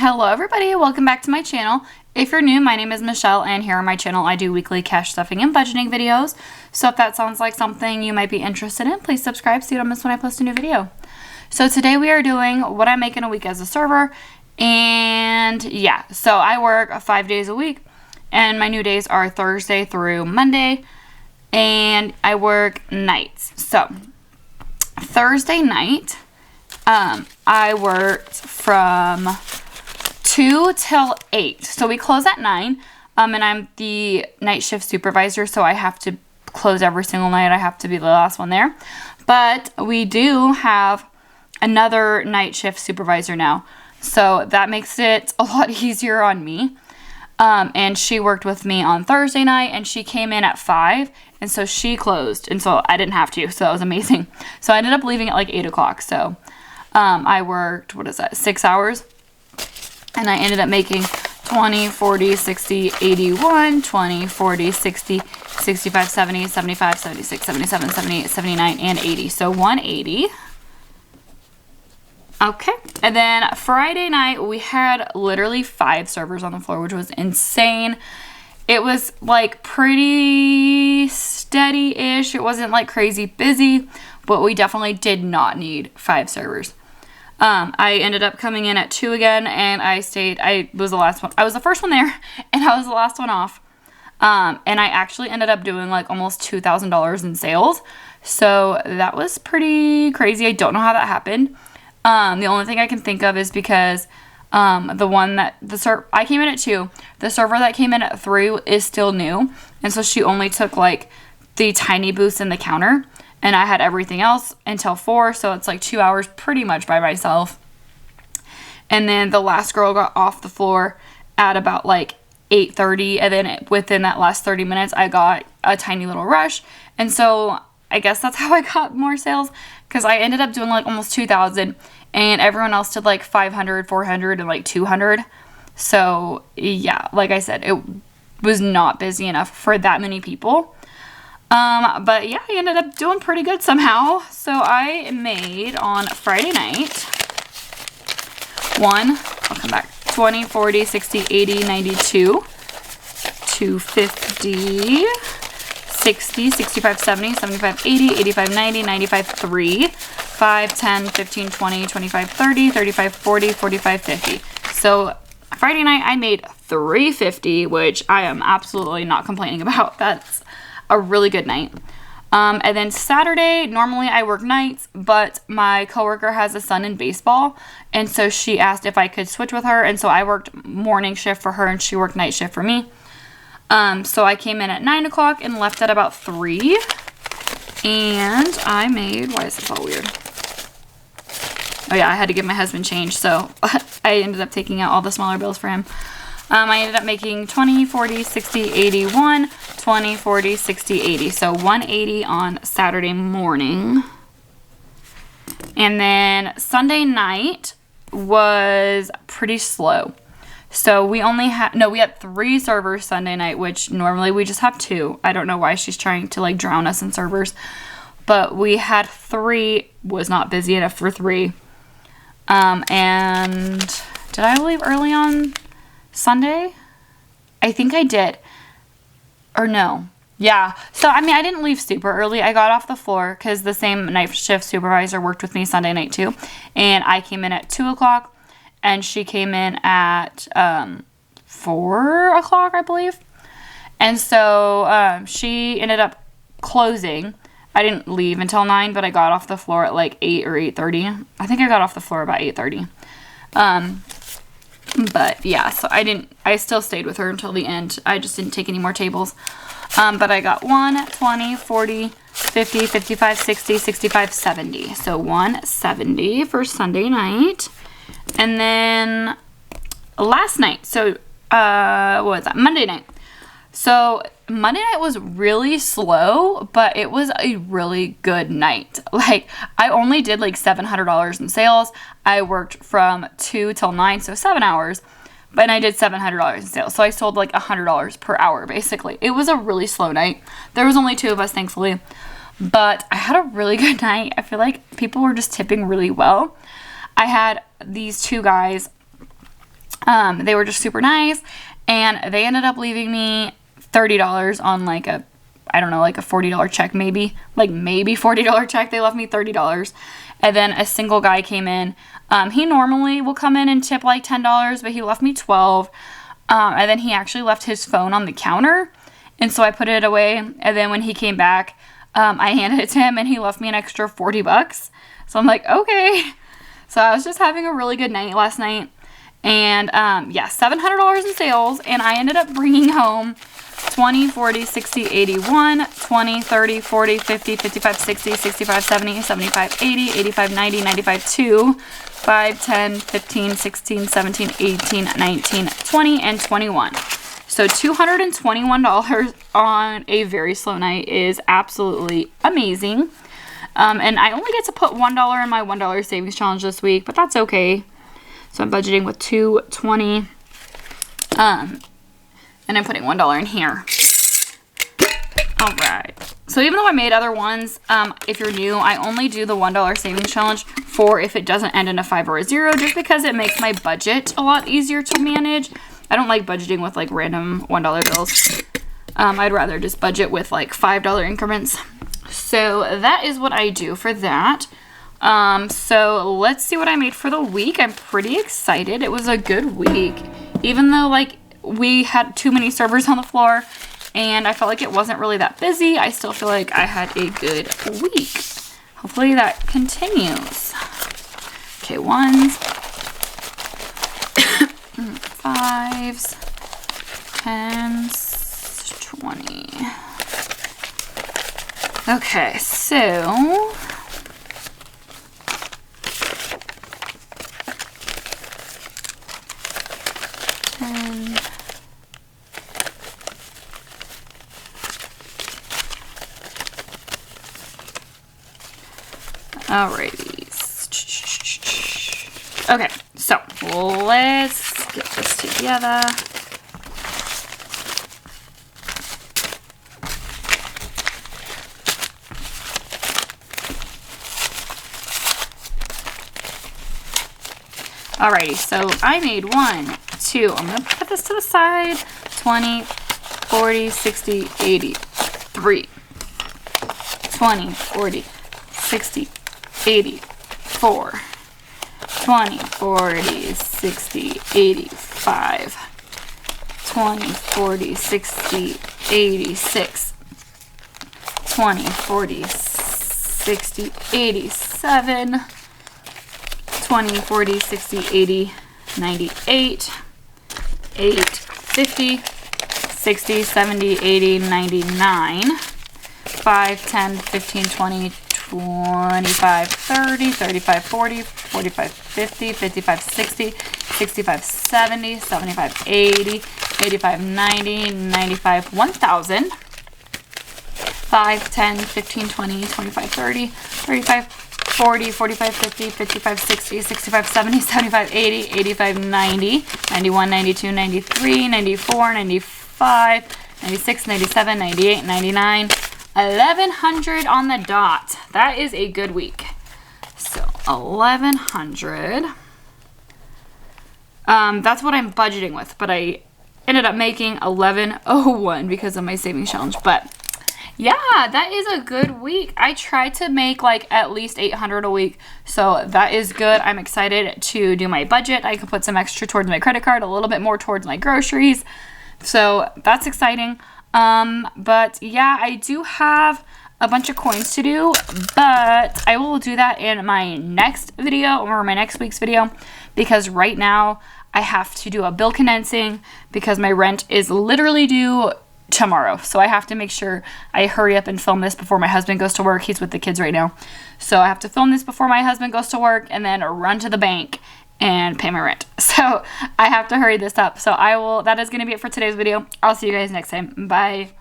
Hello everybody, welcome back to my channel. If you're new, my name is Michelle and here on my channel I do weekly cash stuffing and budgeting videos. So if that sounds like something you might be interested in, please subscribe so you don't miss when I post a new video. So today we are doing what I make in a week as a server. And yeah, so I work 5 days a week and my new days are Thursday through Monday and I work nights. So Thursday night, I worked from 2 till 8. So we close at 9. And I'm the night shift supervisor, so I have to close every single night. I have to be the last one there. But we do have another night shift supervisor now. So that makes it a lot easier on me. And she worked with me on Thursday night and she came in at 5. And so she closed. And so I didn't have to. So that was amazing. So I ended up leaving at like 8 o'clock. So I worked, 6 hours. And I ended up making 20, 40, 60, 81, 20, 40, 60, 65, 70, 75, 76, 77, 78, 79, and 80. So 180. Okay. And then Friday night, we had literally 5 servers on the floor, which was insane. It was like pretty steady-ish. It wasn't like crazy busy, but we definitely did not need 5 servers. I ended up coming in at 2 again, and I was the last one. I was the first one there, and I was the last one off. And I actually ended up doing like almost $2,000 in sales. So that was pretty crazy. I don't know how that happened. The only thing I can think of is because I came in at 2. The server that came in at 3 is still new. And so she only took like the tiny boost in the counter. And I had everything else until 4, so it's like 2 hours pretty much by myself. And then the last girl got off the floor at about like 8:30, and then within that last 30 minutes, I got a tiny little rush. And so I guess that's how I got more sales, because I ended up doing like almost 2,000, and everyone else did like 500, 400, and like 200. So yeah, like I said, it was not busy enough for that many people. But yeah, I ended up doing pretty good somehow. So I made on Friday night, I'll come back, 20, 40, 60, 80, 92, 250, 60, 65, 70, 75, 80, 85, 90, 95, 3, 5, 10, 15, 20, 25, 30, 35, 40, 45, 50. So Friday night I made 350, which I am absolutely not complaining about. That's a really good night. And then Saturday, normally I work nights, but my coworker has a son in baseball, and so she asked if I could switch with her, and so I worked morning shift for her and she worked night shift for me. So I came in at 9 o'clock and left at about 3, and I made, why is this all weird? Oh yeah, I had to give my husband change, so I ended up taking out all the smaller bills for him. I ended up making 20, 40, 60, 81, 20, 40, 60, 80. So 180 on Saturday morning. And then Sunday night was pretty slow. So we had 3 servers Sunday night, which normally we just have 2. I don't know why she's trying to like drown us in servers. But we had 3, was not busy enough for 3. And did I leave early on Sunday? I think I did. Or no. Yeah. So, I mean, I didn't leave super early. I got off the floor because the same night shift supervisor worked with me Sunday night too. And I came in at 2 o'clock and she came in at 4 o'clock, I believe. And so she ended up closing. I didn't leave until 9, but I got off the floor at like 8 or 8:30. I think I got off the floor about 8:30. But yeah, so I still stayed with her until the end. I just didn't take any more tables. But I got 1, 20, 40, 50, 55, 60, 65, 70. So 170 for Sunday night. And then last night, so what was that? Monday night. So Monday night was really slow, but it was a really good night. Like, I only did like $700 in sales. I worked from 2 till 9, so 7 hours, but I did $700 in sales. So I sold like $100 per hour, basically. It was a really slow night. There was only 2 of us, thankfully, but I had a really good night. I feel like people were just tipping really well. I had these 2 guys They were just super nice, and they ended up leaving me $30 on like a, I don't know, like a $40 check, maybe $40 check. They left me $30. And then a single guy came in. He normally will come in and tip like $10, but he left me $12. And then he actually left his phone on the counter. And so I put it away. And then when he came back, I handed it to him and he left me an extra $40. So I'm like, okay. So I was just having a really good night last night. And yeah, $700 in sales. And I ended up bringing home 20, 40, 60, 81, 20, 30, 40, 50, 55, 60, 65, 70, 75, 80, 85, 90, 95, 2, 5, 10, 15, 16, 17, 18, 19, 20, and 21. So $221 on a very slow night is absolutely amazing. And I only get to put $1 in my $1 savings challenge this week, but that's okay. So I'm budgeting with $220. And I'm putting $1 in here. All right. So even though I made other ones, if you're new, I only do the $1 savings challenge for if it doesn't end in a 5 or a 0, just because it makes my budget a lot easier to manage. I don't like budgeting with like random $1 bills. I'd rather just budget with like $5 increments. So that is what I do for that. So let's see what I made for the week. I'm pretty excited. It was a good week, even though like we had too many servers on the floor and I felt like it wasn't really that busy. I still feel like I had a good week. Hopefully that continues. Okay, 1s, 5s, 10s, 20. Okay, so alrighty. Okay, so let's get this together. Alrighty, so I made 1, 2, I'm going to put this to the side, 20, 40, 60, 80, 3, 20, 40, 60, 80, 4, 20, 40, 60, 85, 20, 40, 60, 86, 20, 40, 60, 87, 20, 40, 60, 80, 98, 8, 50, 60, 70, 80, 99, 5, 10, 15, 20, 25, 30, 35, 40, 45, 50, 55, 60, 65, 70, 75, 80, 85, 90, 95, 1,000, 5, 10, 15, 20, 25, 30, 35, 40, 45, 50, 55, 60, 65, 70, 75, 80, 85, 90, 91, 92, 93, 94, 95, 96, 97, 98, 99, 1,100 on the dot. That is a good week. So 1,100. That's what I'm budgeting with, but I ended up making 1,101 because of my savings challenge. But yeah, that is a good week. I try to make like at least 800 a week, so that is good. I'm excited to do my budget. I can put some extra towards my credit card, a little bit more towards my groceries, so that's exciting. But yeah, I do have a bunch of coins to do, but I will do that in my next video or my next week's video, because right now I have to do a bill condensing because my rent is literally due tomorrow. So I have to make sure I hurry up and film this before my husband goes to work. He's with the kids right now. So I have to film this before my husband goes to work and then run to the bank and pay my rent. So I have to hurry this up. So that is going to be it for today's video. I'll see you guys next time. Bye.